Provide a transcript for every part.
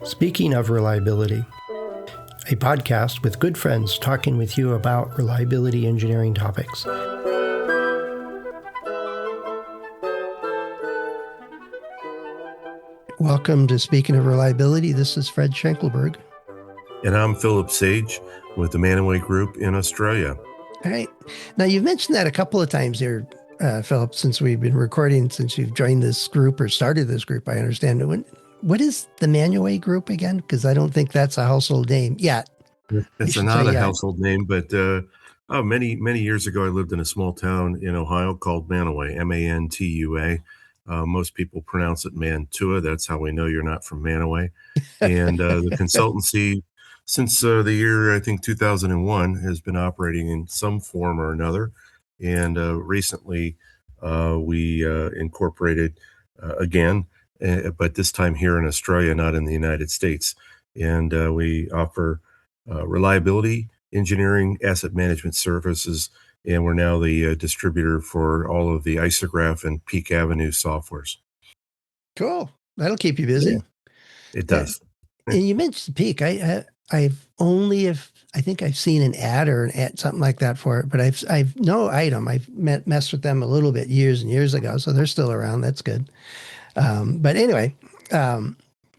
Speaking of reliability, a podcast with good friends talking with you about reliability engineering topics. Welcome to Speaking of Reliability. This is Fred Schenkelberg. And I'm Philip Sage with the Manaway Group in Australia. All right. Now, you've mentioned that a couple of times here, Philip, since we've been recording, since you've joined this group or started this group, I understand. What is the Manaway Group again? Because I don't think that's a household name yet. It's not a household name, but many years ago, I lived in a small town in Ohio called Manaway, Mantua. Most people pronounce it Mantua. That's how we know you're not from Manaway. And the consultancy, since the year, I think, 2001, has been operating in some form or another. And recently, we incorporated again, but this time here in Australia, not in the United States. And we offer reliability, engineering, asset management services, and we're now the distributor for all of the Isograph and Peak Avenue softwares. Cool. That'll keep you busy. Yeah, it does. And you mentioned Peak. I think I've seen an ad or something like that for it, but I've no item. I've messed with them a little bit years and years ago, so they're still around. That's good. But anyway,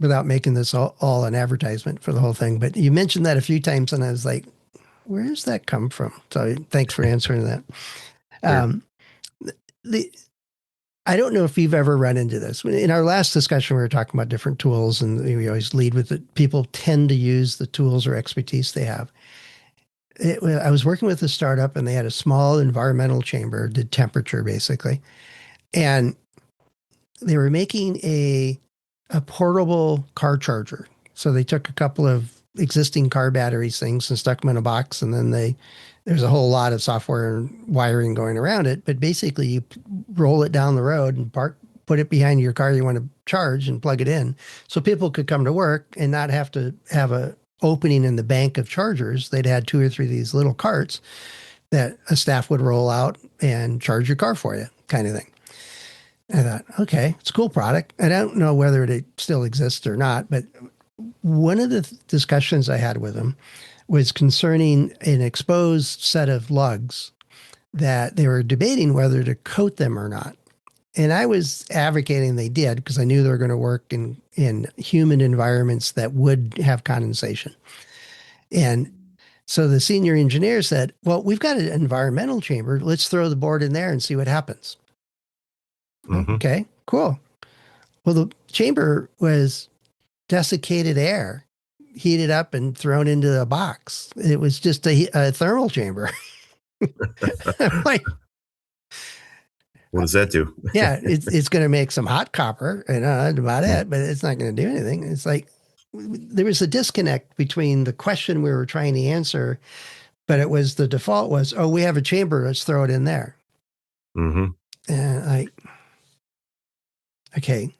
without making this all an advertisement for the whole thing, but you mentioned that a few times, and I was like, where does that come from? So thanks for answering that. I don't know if you've ever run into this. In our last discussion, we were talking about different tools, and we always lead with it. People tend to use the tools or expertise they have. I was working with a startup, and they had a small environmental chamber, did temperature basically, and they were making a portable car charger. So they took a couple of existing car batteries things and stuck them in a box, and then there's a whole lot of software and wiring going around it. But basically, you roll it down the road and put it behind your car you want to charge and plug it in, so people could come to work and not have to have a opening in the bank of chargers. They'd had 2 or 3 of these little carts that a staff would roll out and charge your car for you, kind of thing. I thought, okay, it's a cool product. I don't know whether it still exists or not, but one of the discussions I had with them was concerning an exposed set of lugs that they were debating whether to coat them or not. And I was advocating they did, because I knew they were going to work in human environments that would have condensation. And so the senior engineer said, well, we've got an environmental chamber. Let's throw the board in there and see what happens. Mm-hmm. Okay, cool. Well, the chamber was desiccated air, heated up and thrown into a box. It was just a thermal chamber. Like, what does that do? Yeah, it's going to make some hot copper, and that's about it, but it's not going to do anything. It's like there was a disconnect between the question we were trying to answer, but the default was, oh, we have a chamber, let's throw it in there. Mm-hmm. And okay,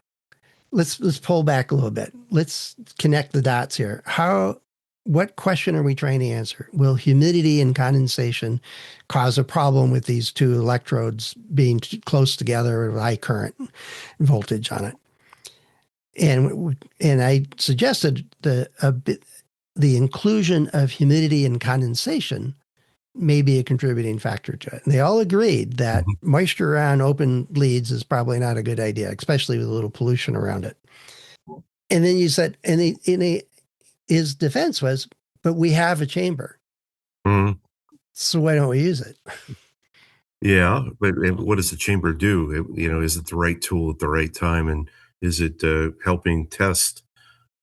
let's pull back a little bit. Let's connect the dots here. What question are we trying to answer? Will humidity and condensation cause a problem with these 2 electrodes being close together with high current voltage on it? And I suggested the inclusion of humidity and condensation may be a contributing factor to it. And they all agreed that moisture around open leads is probably not a good idea, especially with a little pollution around it. And then you said, his defense was, but we have a chamber. Mm-hmm. So why don't we use it? Yeah, but what does the chamber do? Is it the right tool at the right time? And is it helping test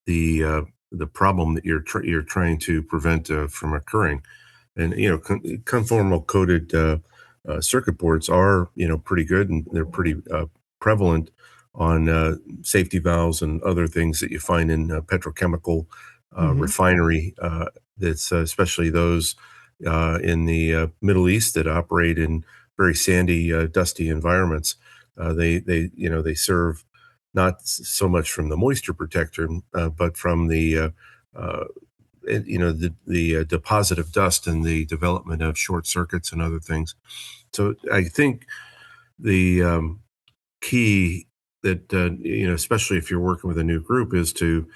the problem that you're trying to prevent from occurring? And, conformal coated circuit boards are, pretty good, and they're pretty prevalent on safety valves and other things that you find in petrochemical refinery. That's especially those in the Middle East that operate in very sandy, dusty environments. They serve not so much from the moisture protector, but from the deposit of dust and the development of short circuits and other things. So I think the key that especially if you're working with a new group, is to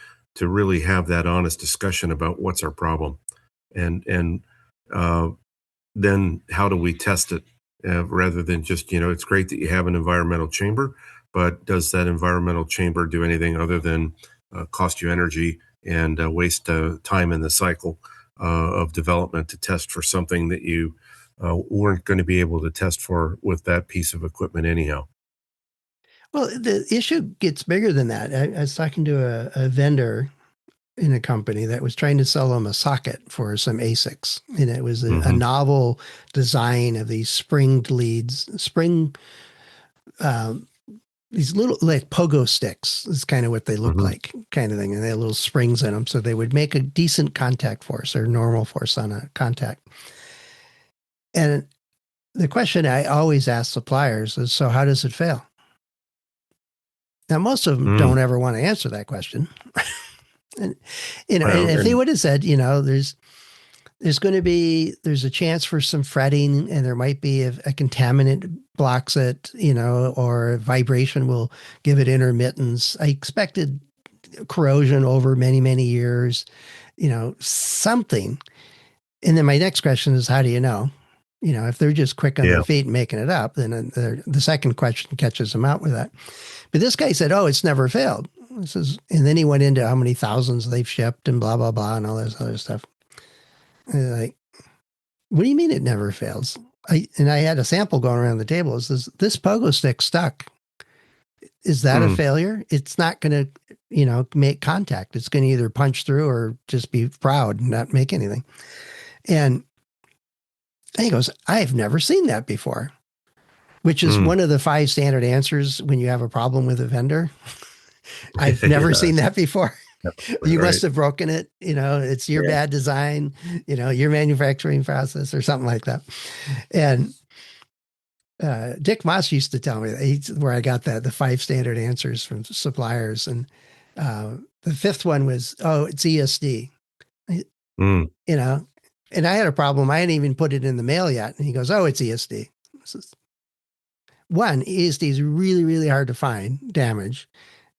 really have that honest discussion about what's our problem, and uh, then how do we test it, rather than just, it's great that you have an environmental chamber, but does that environmental chamber do anything other than cost you energy and waste time in the cycle of development to test for something that you weren't going to be able to test for with that piece of equipment anyhow? Well, the issue gets bigger than that. I was talking to a vendor in a company that was trying to sell them a socket for some ASICs. And it was a Hmm. novel design of these springed leads, um, these little like pogo sticks is kind of what they look Hmm. like, kind of thing. And they had little springs in them. So they would make a decent contact force or normal force on a contact. And the question I always ask suppliers is, so how does it fail? Now, most of them Mm. don't ever want to answer that question. And, and Well, if they and would have said, there's a chance for some fretting and there might be a contaminant blocks it, or vibration will give it intermittence. I expected corrosion over many, many years, something. And then my next question is, how do you know? If they're just quick on yeah. their feet and making it up, then the second question catches them out with that. But this guy said, oh, it's never failed. And then he went into how many thousands they've shipped and blah, blah, blah, and all this other stuff. And like, what do you mean it never fails? I had a sample going around the table. It says, this pogo stick stuck. Is that a Mm. failure? It's not going to, make contact. It's going to either punch through or just be proud and not make anything. And he goes, I've never seen that before, which is Mm. one of the 5 standard answers when you have a problem with a vendor. I've never Yeah. seen that before. You must Right. have broken it. It's your Yeah. bad design, your manufacturing process or something like that. And Dick Moss used to tell me that where I got the 5 standard answers from suppliers. And the 5th one was, oh, it's ESD, Mm. you know, and I had a problem. I hadn't even put it in the mail yet. And he goes, oh, it's ESD. One, ESD is really, really hard to find damage.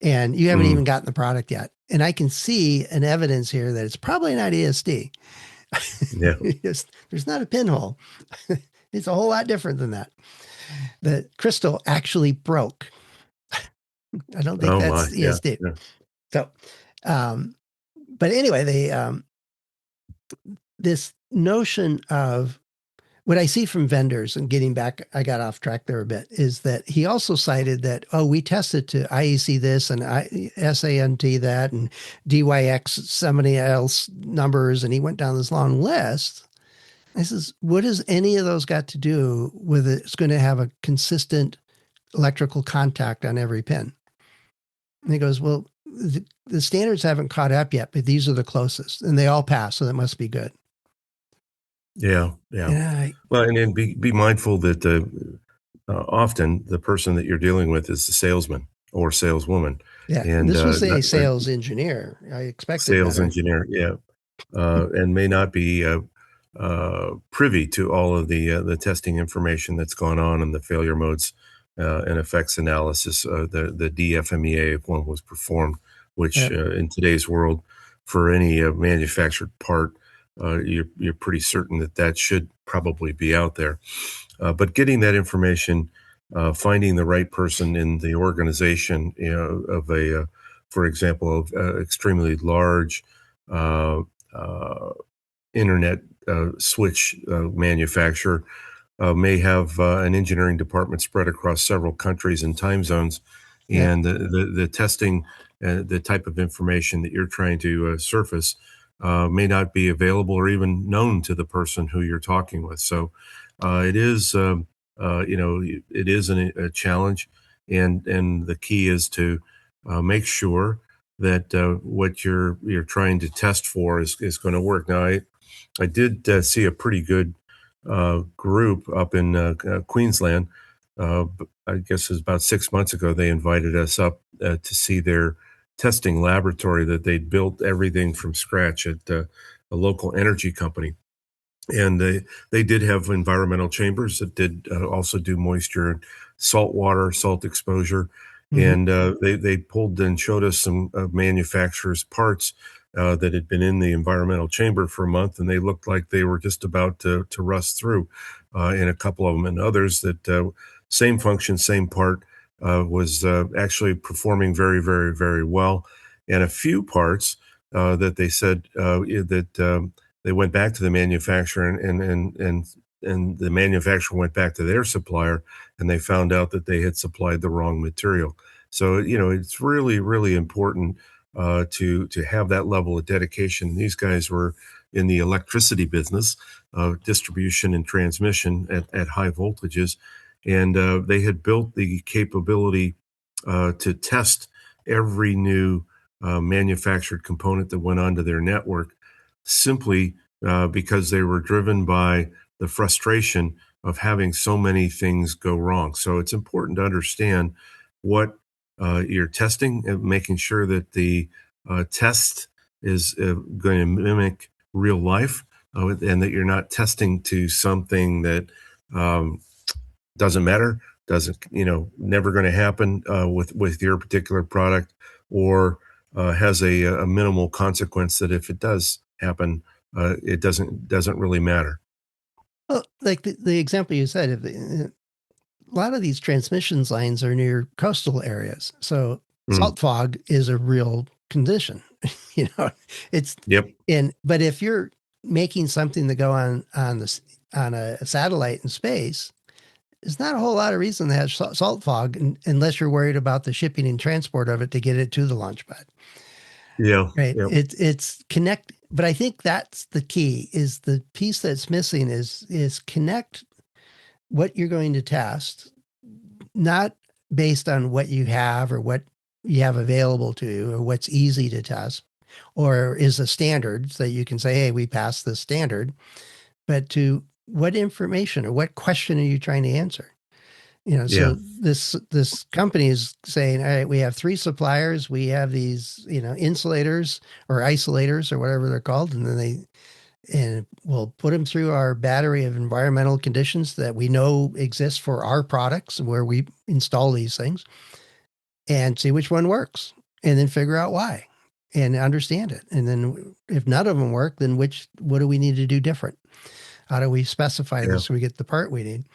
And you haven't Mm. even gotten the product yet. And I can see an evidence here that it's probably not ESD. Yeah. There's not a pinhole. It's a whole lot different than that. The crystal actually broke. I don't think Oh my. that's Yeah. ESD. Yeah. So, um, but anyway, this notion of what I see from vendors, and getting back, I got off track there a bit, is that he also cited that, oh, we tested to IEC this and SANT that and DYX somebody else numbers, and he went down this long list. I says, what does any of those got to do with it's going to have a consistent electrical contact on every pin? And he goes, well, the standards haven't caught up yet, but these are the closest, and they all pass, so that must be good. Yeah. Yeah. Yeah, Well, and then be mindful that often the person that you're dealing with is the salesman or saleswoman, yeah. and This was a not sales engineer. I expected sales better. engineer. Yeah. And may not be privy to all of the testing information that's gone on and the failure modes and effects analysis, the DFMEA, if one was performed, which Yeah, in today's world, for any manufactured part, you're pretty certain that that should probably be out there. But getting that information, finding the right person in the organization, of for example, of extremely large uh, uh, internet switch manufacturer, may have an engineering department spread across several countries and time zones, yeah, and the testing, the type of information that you're trying to surface, may not be available or even known to the person who you're talking with. So it is, it is a challenge, and the key is to make sure that what you're trying to test for is going to work. Now, I did see a pretty good group up in Queensland. I guess it was about 6 months ago. They invited us up to see their testing laboratory that they'd built everything from scratch at a local energy company. And they did have environmental chambers that did also do moisture salt water, salt exposure, Hmm. and they pulled and showed us some manufacturers' parts that had been in the environmental chamber for a month, and they looked like they were just about to rust through in a couple of them, and others that same function, same part was actually performing very, very, very well, and a few parts that they said that they went back to the manufacturer and the manufacturer went back to their supplier and they found out that they had supplied the wrong material. So, it's really, really important to have that level of dedication. These guys were in the electricity business, distribution and transmission at high voltages, and they had built the capability to test every new manufactured component that went onto their network simply because they were driven by the frustration of having so many things go wrong. So it's important to understand what you're testing and making sure that the test is going to mimic real life and that you're not testing to something that um, doesn't matter, doesn't, never going to happen with your particular product, or has a minimal consequence that if it does happen, it doesn't really matter. Well, like the example you said, a lot of these transmissions lines are near coastal areas. So Mm. salt fog is a real condition. you know, it's Yep. but if you're making something to go on this on a satellite in space, there's not a whole lot of reason to have salt fog unless you're worried about the shipping and transport of it to get it to the launch pad. Yeah. Right. Yep. It's connect, but I think that's the key is the piece that's missing is connect what you're going to test, not based on what you have or what you have available to you or what's easy to test or is a standard so that you can say, hey, we passed this standard, but to what information or what question are you trying to answer? Yeah. So this company is saying, all right, we have three suppliers, we have these, insulators or isolators or whatever they're called, and then and we'll put them through our battery of environmental conditions that we know exist for our products where we install these things and see which one works and then figure out why and understand it. And then if none of them work, then what do we need to do different? How do we specify Yeah. this so we get the part we need?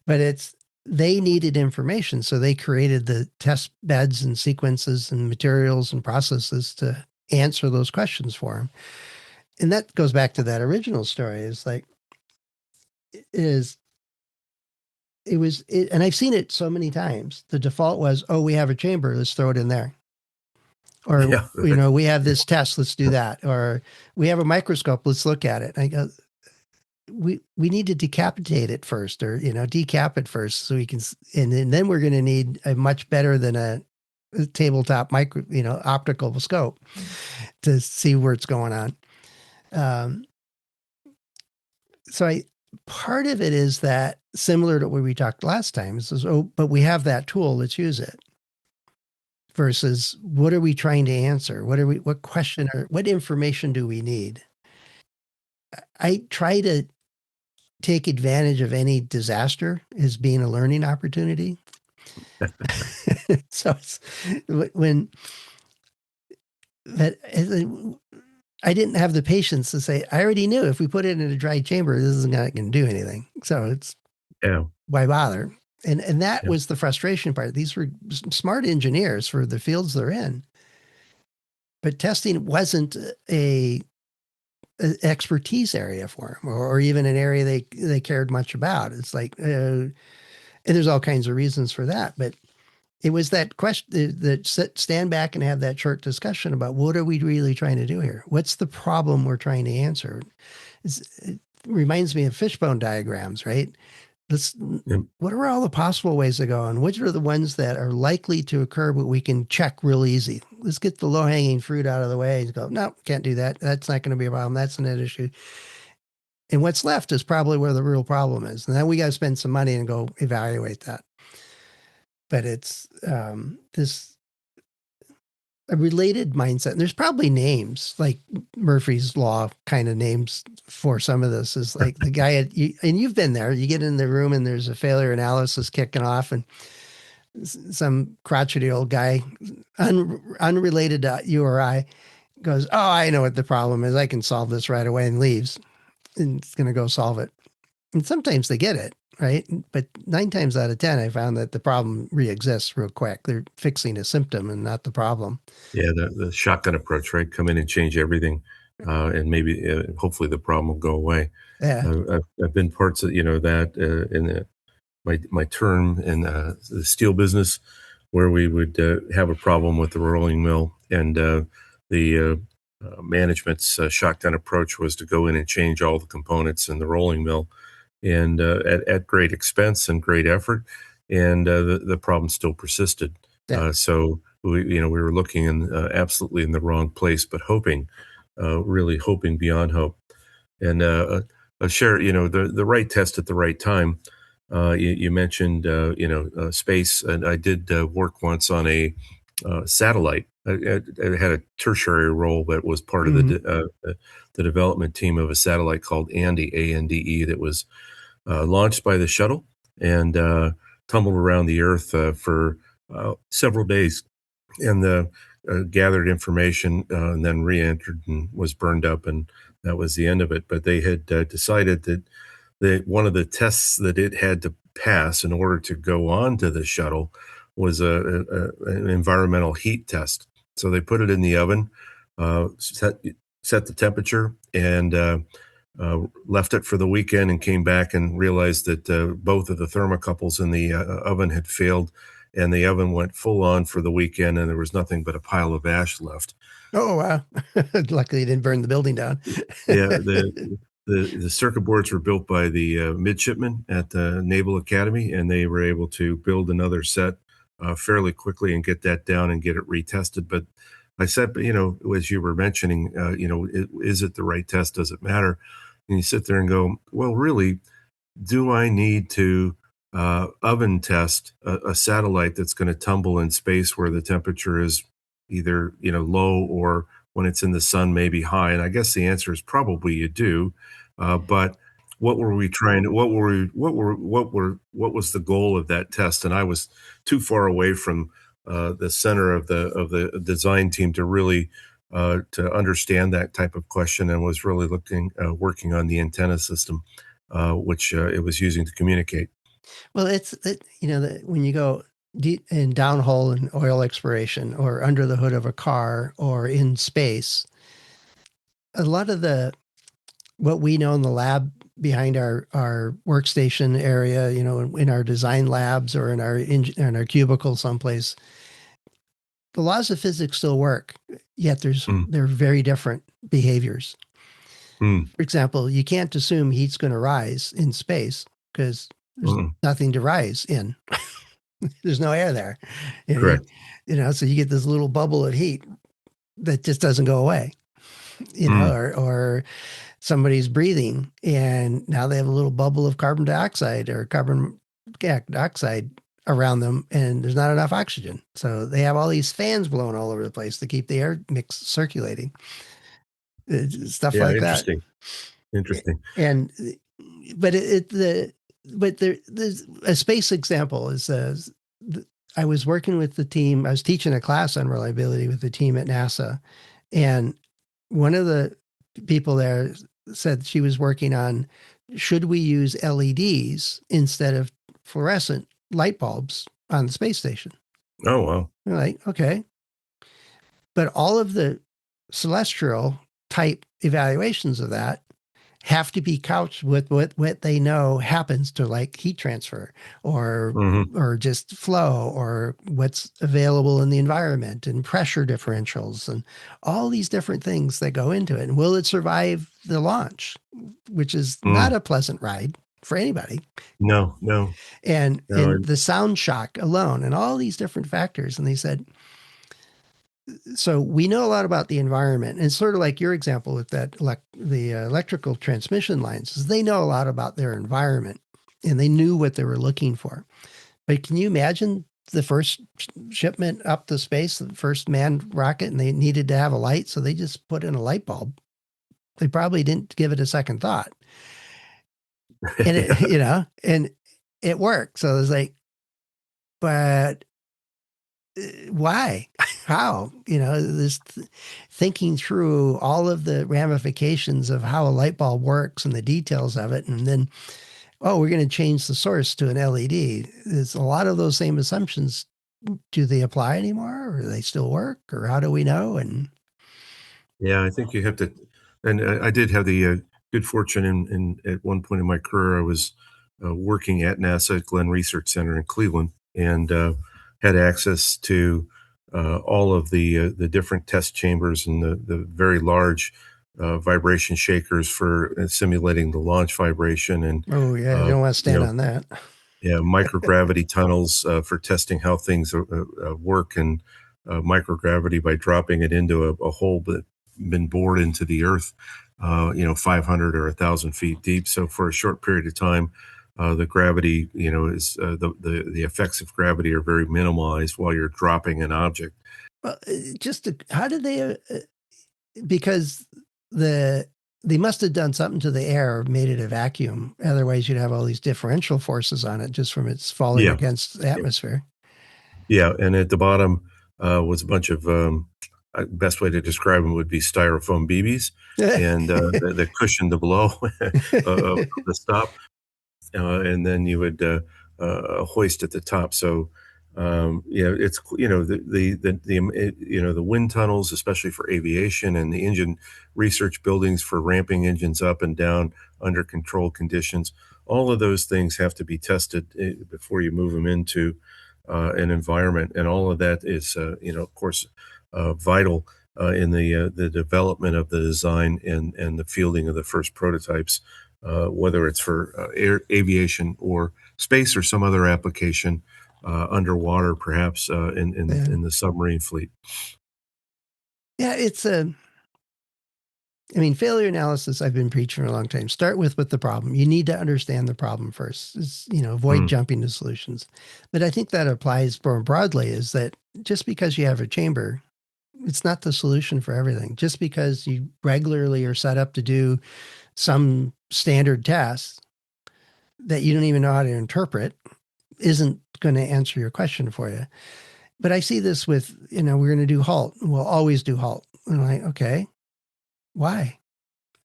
But they needed information. So they created the test beds and sequences and materials and processes to answer those questions for them. And that goes back to that original story is like, is and I've seen it so many times. The default was, oh, we have a chamber, let's throw it in there. Or, Yeah. we have this test, let's do that. Or we have a microscope, let's look at it. And I go, we need to decapitate it first or, decap it first so we can, and then we're going to need a much better than a tabletop micro, optical scope to see where it's going on. Um, so part of it is that similar to what we talked last time is, oh, but we have that tool, let's use it versus what are we trying to answer? What question or what information do we need? I try to take advantage of any disaster as being a learning opportunity. So when that I didn't have the patience to say, I already knew if we put it in a dry chamber, this isn't going to do anything. So it's Yeah. why bother? And that Yeah. was the frustration part. These were smart engineers for the fields they're in, but testing wasn't a expertise area for them, or even an area they cared much about. It's like, and there's all kinds of reasons for that, but it was that question that stand back and have that short discussion about what are we really trying to do here? What's the problem we're trying to answer? It reminds me of fishbone diagrams, right? Let's, Yeah. what are all the possible ways to go, and which are the ones that are likely to occur, but we can check real easy? Let's get the low hanging fruit out of the way and go, no, can't do that. That's not going to be a problem. That's not an issue. And what's left is probably where the real problem is. And then we got to spend some money and go evaluate that. But it's this a related mindset. And there's probably names like Murphy's Law kind of names for some of this. Is like the guy and you've been there. You get in the room and there's a failure analysis kicking off, and some crotchety old guy, unrelated to you or I, goes, "Oh, I know what the problem is. I can solve this right away," and leaves, and it's going to go solve it. And sometimes they get it right, but 9 times out of 10, I found that the problem re-exists real quick. They're fixing a symptom and not the problem. Yeah, the shotgun approach, right? Come in and change everything, and maybe hopefully the problem will go away. Yeah, I've been parts of that in my term in the steel business, where we would have a problem with the rolling mill, and the management's shotgun approach was to go in and change all the components in the rolling mill, and at great expense and great effort, and the problem still persisted. yeah. So we were looking in absolutely in the wrong place, but hoping, really hoping beyond hope, and share the right test at the right time. You mentioned space, and I did work once on a satellite. I had a tertiary role that was part of Mm-hmm. the development team of a satellite called Andy, ANDE, that was launched by the shuttle and tumbled around the Earth for several days, and gathered information, and then re-entered and was burned up, and that was the end of it. But they had decided that one of the tests that it had to pass in order to go on to the shuttle was an environmental heat test. So they put it in the oven, set the temperature, and left it for the weekend, and came back and realized that both of the thermocouples in the oven had failed, and the oven went full on for the weekend, and there was nothing but a pile of ash left. Oh wow! Luckily, you didn't burn the building down. Yeah, the circuit boards were built by the midshipmen at the Naval Academy, and they were able to build another set fairly quickly and get that down and get it retested. But I said, as you were mentioning, is it the right test? Does it matter? And you sit there and go, well, really, do I need to oven test a satellite that's going to tumble in space where the temperature is either low, or when it's in the sun maybe high? And I guess the answer is probably you do. But what were we trying to? What was the goal of that test? And I was too far away from the center of the design team to really to understand that type of question, and was really working on the antenna system, which it was using to communicate. Well, when you go deep in downhole in oil exploration, or under the hood of a car, or in space, a lot of the what we know in the lab behind our workstation area, in our design labs, or in our cubicle someplace, the laws of physics still work. Yet Mm, they're very different behaviors. mm, For example, you can't assume heat's going to rise in space because there's mm. nothing to rise in. There's no air there. You know, you, Correct. so you get this little bubble of heat that just doesn't go away. Mm, Or somebody's breathing and now they have a little bubble of carbon dioxide or carbon dioxide around them, and there's not enough oxygen. So they have all these fans blowing all over the place to keep the air mix circulating. Stuff yeah, like that. interesting. Interesting. And but there's a space example is I was working with the team. I was teaching a class on reliability with the team at NASA, and one of the people there said she was working on, should we use LEDs instead of fluorescent light bulbs on the space station? Oh, wow. We're like, okay, but all of the celestial type evaluations of that have to be couched with what they know happens to, like, heat transfer, or Hmm. just flow, or what's available in the environment, and pressure differentials, and all these different things that go into it. And will it survive the launch, which is not Mm. a pleasant ride for anybody, No, no, and no. the sound shock alone, and all these different factors. And they said, so we know a lot about the environment, and it's sort of like your example with the electrical transmission lines. Is they know a lot about their environment, and they knew what they were looking for. But can you imagine the first shipment up to space, the first manned rocket, and they needed to have a light, so they just put in a light bulb. They probably didn't give it a second thought. And it, Yeah. and it worked. So it was like, but why? How? This thinking through all of the ramifications of how a light bulb works and the details of it. And then, oh, we're going to change the source to an LED. There's a lot of those same assumptions. Do they apply anymore, or do they still work, or how do we know? And Yeah, I think you have to, and I did have the good fortune in at one point in my career, I was working at NASA at Glenn Research Center in Cleveland, and had access to all of the different test chambers and the very large vibration shakers for simulating the launch vibration, and oh yeah, you uh, don't want to you stand know on that. yeah, microgravity tunnels for testing how things work, and microgravity by dropping it into a hole that been bored into the earth, 500 or 1,000 feet deep. So for a short period of time, the gravity, is the effects of gravity are very minimalized while you're dropping an object. Well, how did they? Because the they must have done something to the air, made it a vacuum. Otherwise, you'd have all these differential forces on it just from its falling Yeah, against the yeah, atmosphere. yeah. And at the bottom was a bunch of best way to describe them would be styrofoam BBs, and the cushion the blow of the stop, and then you would hoist at the top. So yeah, it's the wind tunnels, especially for aviation, and the engine research buildings for ramping engines up and down under controlled conditions. All of those things have to be tested before you move them into an environment, and all of that is, of course, vital in the development of the design and the fielding of the first prototypes, whether it's for aviation or space or some other application, underwater, perhaps Yeah, in the submarine fleet. yeah. I mean, failure analysis. I've been preaching for a long time. Start with what the problem. You need to understand the problem first. Avoid Mm, jumping to solutions. But I think that applies more broadly. Is that just because you have a chamber, it's not the solution for everything. Just because you regularly are set up to do some standard tasks that you don't even know how to interpret isn't going to answer your question for you. But I see this with, we're going to do halt. We'll always do halt. And I'm like, okay, why?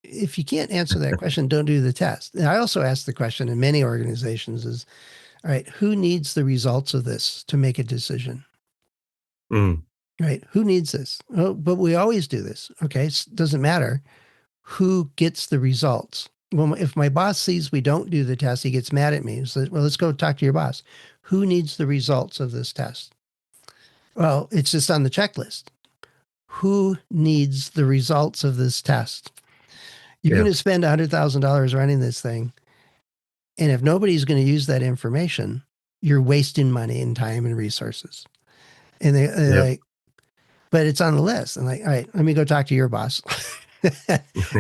If you can't answer that question, don't do the test. And I also ask the question in many organizations is, all right, who needs the results of this to make a decision? mm, Right? Who needs this? Oh, but we always do this. Okay. It doesn't matter who gets the results. Well, if my boss sees we don't do the test, he gets mad at me. He says, well, let's go talk to your boss. Who needs the results of this test? Well, it's just on the checklist. Who needs the results of this test? You're going yeah, to spend $100,000 running this thing. And if nobody's going to use that information, you're wasting money and time and resources. And they're yep. like, but it's on the list. I'm like, all right, let me go talk to your boss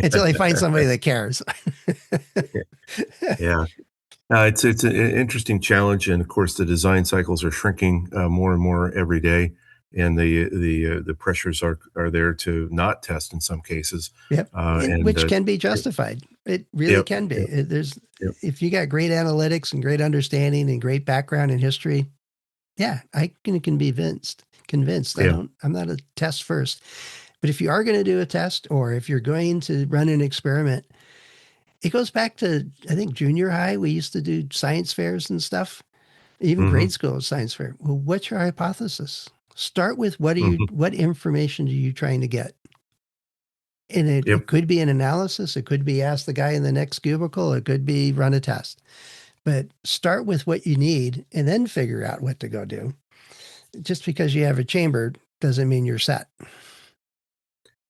until I find somebody that cares. Yeah. It's an interesting challenge, and of course, the design cycles are shrinking more and more every day, and the pressures are there to not test in some cases, Yep. And and which can be justified. It really yep, can be. yep, yep, If you got great analytics and great understanding and great background in history, yeah, I can be convinced. yeah, I'm not a test first. But if you are going to do a test or if you're going to run an experiment, it goes back to, I think, junior high. We used to do science fairs and stuff, even hmm grade school science fair. Well, what's your hypothesis? Start with hmm what information are you trying to get? And it yep, could be an analysis. It could be ask the guy in the next cubicle. It could be run a test. But start with what you need and then figure out what to go do. Just because you have a chamber doesn't mean you're set.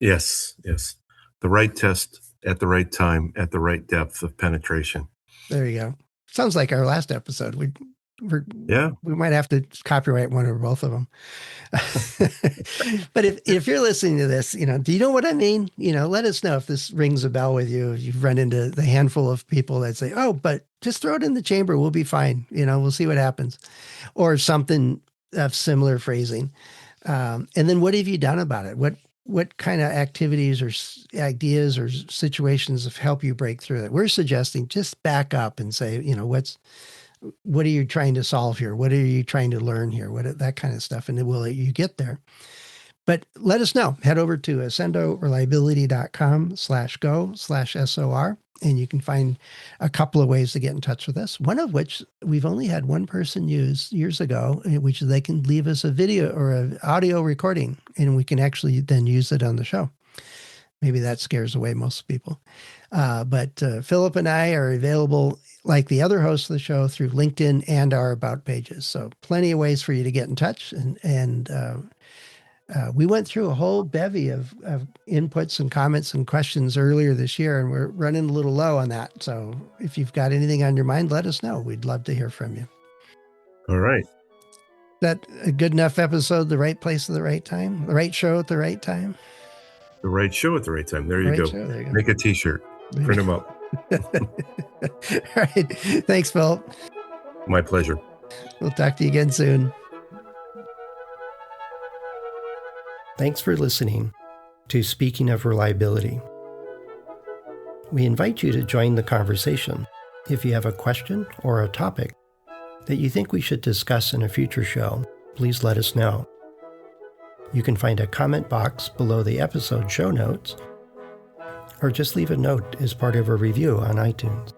yes, yes. The right test at the right time at the right depth of penetration. There you go. Sounds like our last episode. We're, Yeah, we might have to copyright one or both of them. But if you're listening to this, do you know what I mean? Let us know if this rings a bell with you. If you've run into the handful of people that say, "Oh, but just throw it in the chamber, we'll be fine." We'll see what happens, or something of similar phrasing. And then what have you done about it? What kind of activities or ideas or situations have helped you break through it? We're suggesting just back up and say, what are you trying to solve here? What are you trying to learn here? That kind of stuff. And it will let you get there. But let us know. Head over to accendoreliability.com/go/SOR, and you can find a couple of ways to get in touch with us. One of which we've only had one person use years ago, which they can leave us a video or an audio recording, and we can actually then use it on the show. Maybe that scares away most people. But Philip and I are available, like the other hosts of the show, through LinkedIn and our About pages. So plenty of ways for you to get in touch. And we went through a whole bevy of inputs and comments and questions earlier this year, and we're running a little low on that. So if you've got anything on your mind, let us know. We'd love to hear from you. All right. That a good enough episode, the right place at the right time, the right show at the right time? The right show at the right time. There you go. There you go. Make a t-shirt. Print them up. All right. Thanks, Phil. My pleasure. We'll talk to you again soon. Thanks for listening to Speaking of Reliability. We invite you to join the conversation. If you have a question or a topic that you think we should discuss in a future show, please let us know. You can find a comment box below the episode show notes, or just leave a note as part of a review on iTunes.